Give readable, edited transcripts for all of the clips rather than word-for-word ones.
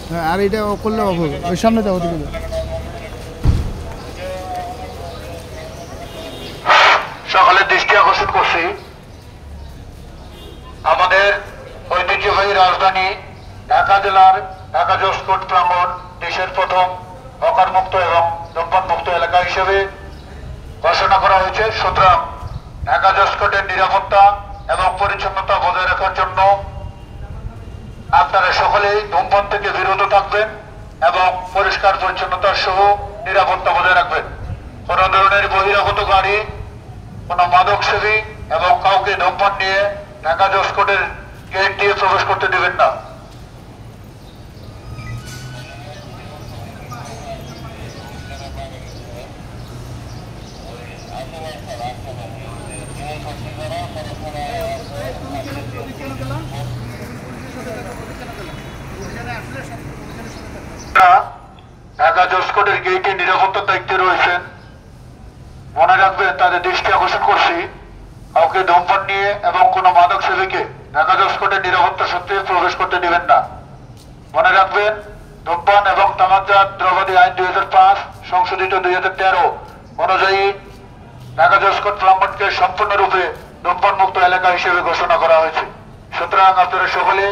আর এটা করলে হবে, ওই সামনে যাও ওদিকে। সকলের দৃষ্টি আকর্ষণ করছি আমাদের ঐতিহ্যবাহী রাজধানী ঢাকা জেলার ঢাকা জজকোর্ট প্রাঙ্গণ দেশের প্রথম হকার মুক্ত এবং ধূমপান মুক্ত এলাকা হিসেবে ঘোষণা করা হয়েছে। সুতরাং ঢাকা জজকোর্টের নিরাপত্তা এবং পরিচ্ছন্নতা বজায় রাখার জন্য আপনারা সকলেই ধূমপান থেকে বিরত থাকবেন এবং পরিষ্কার পরিচ্ছন্নতার সহ নিরাপত্তা বজায় রাখবেন। কোন ধরনের বহিরাগত গাড়ি, কোন মাদক সেবী এবং কাউকে ধূমপান নিয়ে ঢাকা জজকোর্টের গেট দিয়ে প্রবেশ করতে দেবেন না। ঢাকা জজকোর্টের গেটে নিরাপত্তার দায়িত্বে রয়েছেন, মনে রাখবেন তাদের দৃষ্টি আকর্ষণ করছি কাউকে ধূমপান নিয়ে এবং কোন মাদক সেবীকে ঢাকা জজকোর্টের নিরাপত্তা সত্ত্বে প্রবেশ করতে দিবেন না। মনে রাখবেন ধূমপান এবং তামাকজাত দ্রব্যাদি আইন 2005 সংশোধিত 2013 অনুযায়ী ঢাকা জজকোর্ট প্রাঙ্গণকে সম্পূর্ণরূপে ধূমপান মুক্ত এলাকা হিসেবে ঘোষণা করা হয়েছে। সুতরাং আপনারা সকলে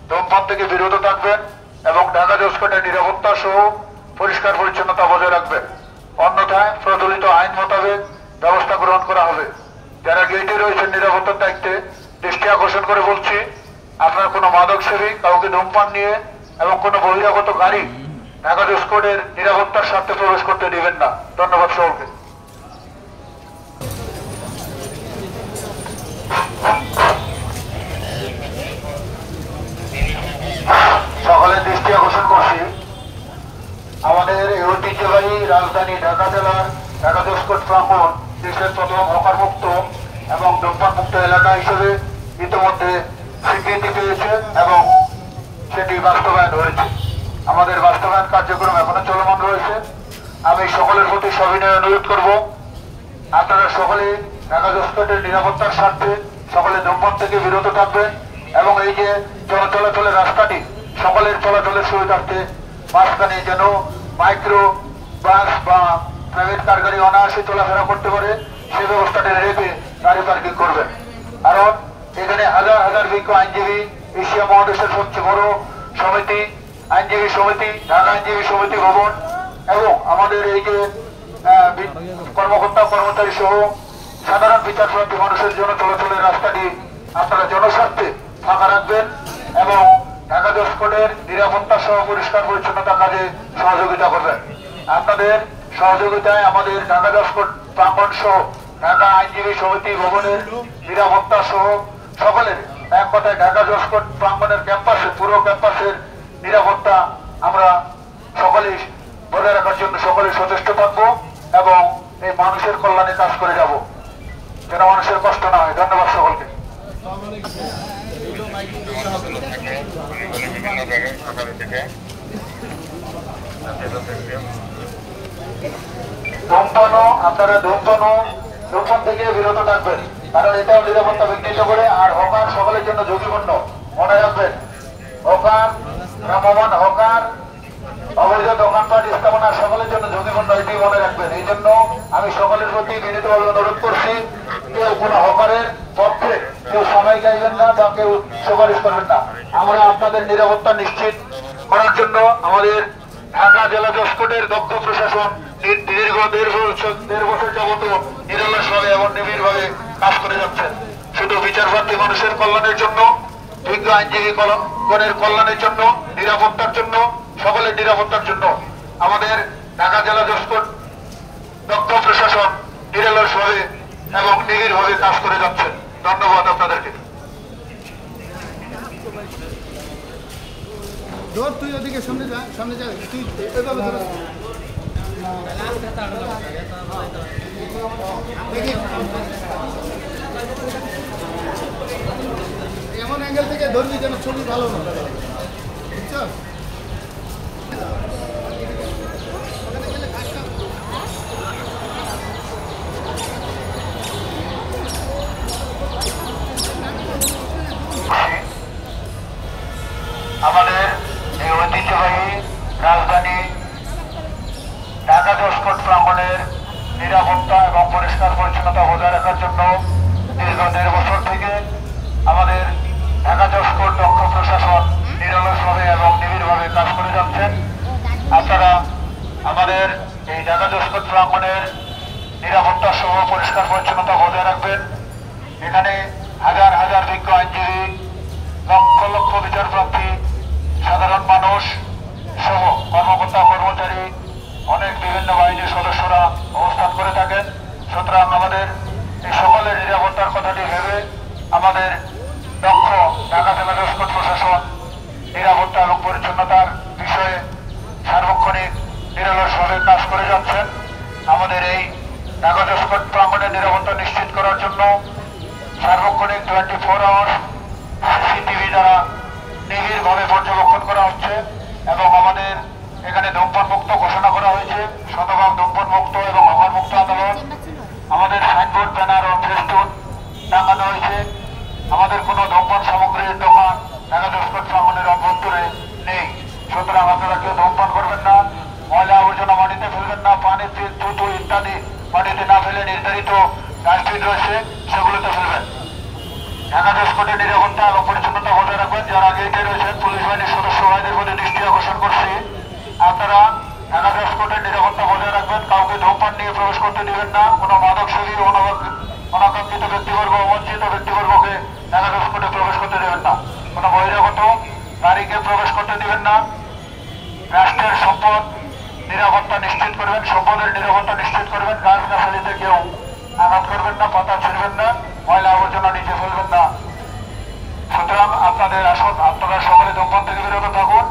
ধূমপান থেকে বিরত থাকবেন এবং ঢাকা জজকোর্টের নিরাপত্তা সহ পরিষ্কার পরিচ্ছন্নতা বজায় রাখবেন, অন্যথায় প্রচলিত আইন মোতাবেক ব্যবস্থা গ্রহণ করা হবে। যারা গেটে রয়েছেন নিরাপত্তার দায়িত্বে দৃষ্টি আকর্ষণ করে বলছি, আপনার কোনো মাদক সেবী, কাউকে ধূমপান নিয়ে এবং কোনো বহিরাগত গাড়ি ঢাকা জজকোর্টের নিরাপত্তার স্বার্থে প্রবেশ করতে দিবেন না। ধন্যবাদ সকলকে। সকলের দৃষ্টি আকর্ষণ করছি আমাদের ঐতিহ্যবাহী রাজধানী ঢাকা জেলার ঢাকা জজকোর্ট প্রাঙ্গণ দেশের প্রথম হকার মুক্ত এবং ধূমপান মুক্ত এলাকা হিসেবে ইতিমধ্যে স্বীকৃতি পেয়েছে এবং সেটি বাস্তবায়ন হয়েছে। আমাদের বাস্তবায়ন কার্যক্রম এখনো চলমান রয়েছে। আমি সকলের প্রতি সবিনয় অনুরোধ করব, আপনারা সকলে ঢাকা জজকোর্টের নিরাপত্তার স্বার্থে সকলে ধূমপান থেকে বিরত থাকবেন এবং এই যে চলাচলের রাস্তাটি সকলের চলাচলের সুবিধার্থে মাঝখানে যেন মাইক্রো বাস বা প্রাইভেট কার গাড়ি অনায়াসে চলাফেরা করতে পারে সেই ব্যবস্থাটি রেখে গাড়ি পার্কিং করবেন। কারণ এখানে হাজার হাজার বিজ্ঞ আইনজীবী, এশিয়া মহাদেশের সবচেয়ে বড় সমিতি আইনজীবী সমিতি, ঢাকা আইনজীবী সমিতি ভবন এবং আমাদের এই যে কর্মকর্তা কর্মচারী সহ সাধারণ বিচারপ্রার্থী মানুষের জন্য চলাচলের রাস্তাটি আপনারা জনস্বার্থে ফাঁকা রাখবেন এবং ঢাকা জজকোর্টের নিরাপত্তা সহ পরিষ্কার পরিচ্ছন্নতা কাজে সহযোগিতা করবেন। আপনাদের সহযোগিতায় আমাদের ঢাকা জজকোর্ট প্রাঙ্গণ সহ ঢাকা আইনজীবী সমিতি ভবনের নিরাপত্তা সহ সকলের এক কথায় ঢাকা জজকোর্ট প্রাঙ্গণের ক্যাম্পাসে পুরো ক্যাম্পাসের নিরাপত্তা আমরা সকলেই বজায় রাখার জন্য সকলে সচেষ্ট থাকবো এবং এই মানুষের কল্যাণে কাজ করে যাব, যেন মানুষের কষ্ট না হয়। ধন্যবাদ সকলকে। আপনারা ধূমপান থেকে বিরত থাকবেন, কারণ এটাও নিরাপত্তা বিঘ্নিত করে। আর হকার সকলের জন্য ঝুঁকিপূর্ণ, মনে রাখবেন। হকার, ভ্রাম্যমাণ হকার, অবৈধ দোকানপাট স্থাপনা সকলের জন্য ঝুঁকিপূর্ণ, এটি মনে রাখবেন। এই জন্য আমি সকলের প্রতি বিনীতভাবে অনুরোধ করছি, কেউ কোনো হকারের পক্ষে কেউ সময় গাইবেন না বা কেউ সুপারিশ করবেন না। আমরা আপনাদের নিরাপত্তা নিশ্চিত করার জন্য আমাদের ঢাকা জেলা জজকোর্টের দক্ষ প্রশাসন দীর্ঘ দেড় বছর যাবত নিরলসভাবে এবং নিবিড়ভাবে কাজ করে যাচ্ছেন। শুধু বিচারপ্রার্থী মানুষের কল্যাণের জন্য, বিজ্ঞ আইনজীবী গণের কল্যাণের জন্য, নিরাপত্তার জন্য, সকলের নিরাপত্তার জন্য আমাদের ঢাকা জেলা জজকোর্ট দক্ষ প্রশাসন নিরলসভাবে এবং নিবিড়ভাবে কাজ করে যাচ্ছেন। ধন্যবাদ আপনাদেরকে। তুই ওদিকে সামনে যা, তুই এভাবে ধর। এমন অ্যাঙ্গেল থেকে ধরবি যেন ছবি ভালো না, বুঝছো? আমাদের এই ঐতিহ্যবাহী পরিচ্ছন্নতা বজায় রাখার জন্য দীর্ঘ 1.5 বছর থেকে আমাদের ঢাকা জজকোর্ট দক্ষ প্রশাসন নিরলসভাবে এবং নিবিড়ভাবে কাজ করে যাচ্ছেন। আপনারা আমাদের এই ঢাকা জজকোর্ট প্রাঙ্গণের নিরাপত্তা সহ পরিষ্কার পরিচ্ছন্নতা বজায় রাখবেন। এখানে হাজার হাজার বিজ্ঞ আইনজীবী, লক্ষ লক্ষ বিচারপ্রার্থী, সাধারণ মানুষ সহ কর্মকর্তা কর্মচারী, অনেক বিভিন্ন বাহিনীর সদস্যরা অবস্থান করে থাকেন। সুতরাং আমাদের এই সকলের নিরাপত্তার কথাটি ভেবে আমাদের দক্ষ ঢাকা জেলা জজকোর্ট প্রশাসন নিরাপত্তা এবং পরিচ্ছন্নতার বিষয়ে সার্বক্ষণিক নিরলসভাবে কাজ করে যাচ্ছেন। আমাদের এই ঢাকা জজকোর্ট প্রাঙ্গণের নিরাপত্তা নিশ্চিত করার জন্য সার্বক্ষণিক 24 আওয়ার্স সিসিটিভি দ্বারা নিবিড়ভাবে পর্যবেক্ষণ করা হচ্ছে এবং আমাদের এখানে ধূমপান মুক্ত ঘোষণা করা হয়েছে। শতভাগ ধূমপান মুক্ত এবং হোমার মুক্ত আদালত। আমাদের সাইনবোর্ড, ব্যানার ও ফেস্টুন টাঙানো হয়েছে। আমাদের কোনো ধূমপান সামগ্রীর দোকান ঢাকা জজকোর্ট প্রাঙ্গণের অভ্যন্তরে নেই। সুতরাং আপনারা কেউ ধূমপান করবেন না, ময়লা আবর্জনা মাটিতে ফেলবেন না, পানি, থুতু ইত্যাদি মাটিতে না ফেলে নির্ধারিত ডাস্টবিন রয়েছে সেগুলোতে ফেলবেন। ঢাকা জজকোর্টের নিরাপত্তা এবং পরিচ্ছন্নতা বজায় রাখবেন। যারা গেটে রয়েছেন পুলিশ বাহিনীর সদস্য ভাইদের প্রতি দৃষ্টি আকর্ষণ করছি, আপনারা ঢাকা জজকোর্টের নিরাপত্তা বজায় রাখবেন। কাউকে ধূমপান নিয়ে প্রবেশ করতে দিবেন না। কোনো মাদকসেবী, অনাকাঙ্ক্ষিত ব্যক্তিবর্গ, অবঞ্চিত ব্যক্তিবর্গকে ঢাকা জজকোর্টে প্রবেশ করতে দেবেন না। কোনো বহিরাগত গাড়িকে প্রবেশ করতে দিবেন না। রাষ্ট্রের সম্পদ নিরাপত্তা নিশ্চিত করবেন, সম্পদের নিরাপত্তা নিশ্চিত করবেন। গাছগাছালিতে কেউ আঘাত করবেন না, পাতা ছিঁড়বেন না, ময়লা আবর্জনা নিচে ফেলবেন না। সুতরাং আপনাদের আসুন, আপনারা সকলে ধূমপান থেকে বিরত থাকুন।